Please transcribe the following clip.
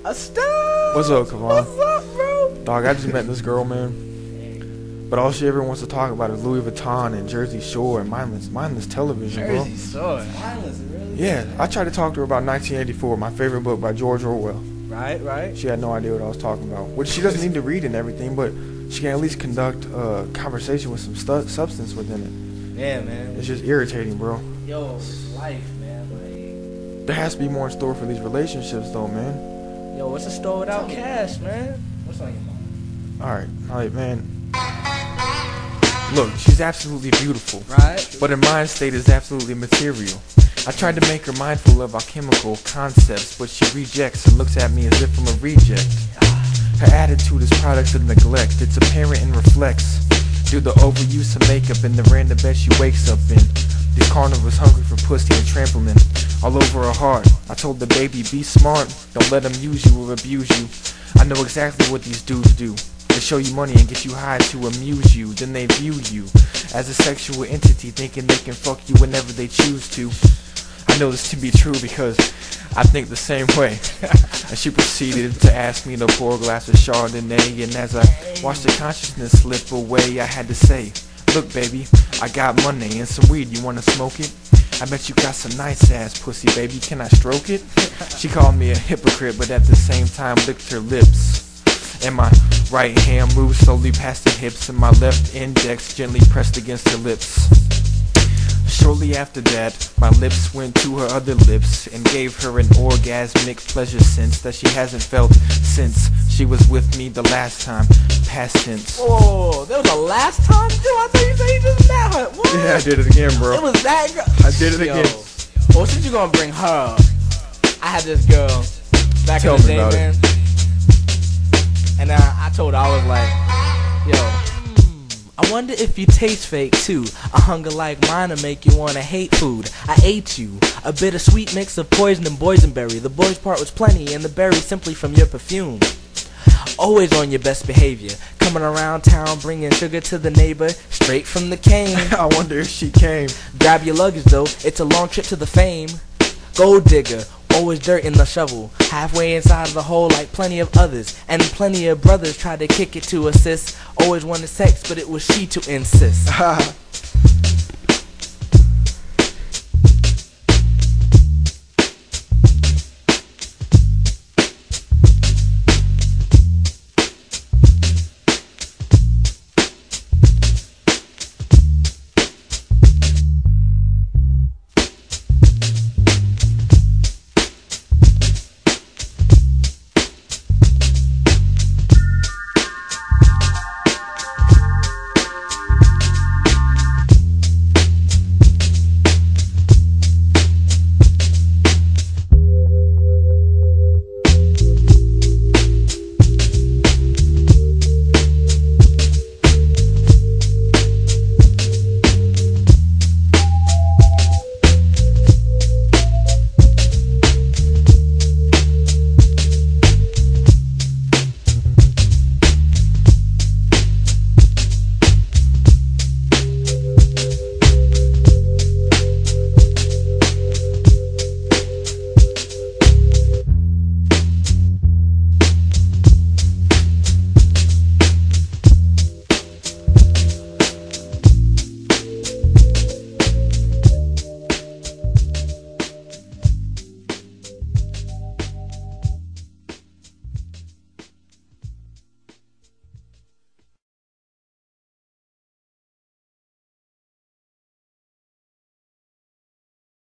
Estell! What's up, Kavon? What's up, bro? Dog, I just met this girl, man. But all she ever wants to talk about is Louis Vuitton and Jersey Shore and mindless television, bro. Jersey Shore. Mindless, really? Yeah, I tried to talk to her about 1984, my favorite book by George Orwell. Right. She had no idea what I was talking about. Which she doesn't need to read and everything, but she can at least conduct a conversation with some substance within it. Yeah, man. It's just irritating, bro. Yo, it's life, man. Like, There has to be more in store for these relationships, though, man. yo, what's a store without cash, man? What's on your mind? Alright, man. Look, she's absolutely beautiful. Right? But her mind state is absolutely material. I tried to make her mindful of alchemical concepts, but she rejects and looks at me as if I'm a reject. Her attitude is product of neglect. It's apparent and reflects through the overuse of makeup and the random bed she wakes up in. These carnivores hungry for pussy and trampling all over her heart. I told the baby, be smart, don't let them use you or abuse you. I know exactly what these dudes do. They show you money and get you high to amuse you. Then they view you as a sexual entity, thinking they can fuck you whenever they choose to. I know this to be true because I think the same way. And she proceeded to ask me to pour a glass of Chardonnay. And as I watched the consciousness slip away, I had to say, look baby, I got money and some weed, you wanna smoke it? I bet you got some nice ass pussy, baby, can I stroke it? She called me a hypocrite, but at the same time licked her lips. And my right hand moved slowly past her hips, and my left index gently pressed against her lips. Shortly after that, my lips went to her other lips and gave her an orgasmic pleasure sense that she hasn't felt since she was with me the last time. Past tense. Whoa, that was the last time? Dude, I thought you said you just met her. What? Yeah, I did it again, bro. It was that girl. I did it again. Well, since you gonna bring her up, I had this girl back Tell in the me day, about man. And I told her, I was like, yo, I wonder if you taste fake too. A hunger like mine to make you wanna hate food. I ate you, a bittersweet mix of poison and boysenberry. The boy's part was plenty, and the berry simply from your perfume. Always on your best behavior, coming around town bringing sugar to the neighbor, straight from the cane. I wonder if she came. Grab your luggage though, it's a long trip to the fame. Gold digger, always dirt in the shovel, halfway inside of the hole like plenty of others. And plenty of brothers tried to kick it to assist. Always wanted sex, but it was she to insist.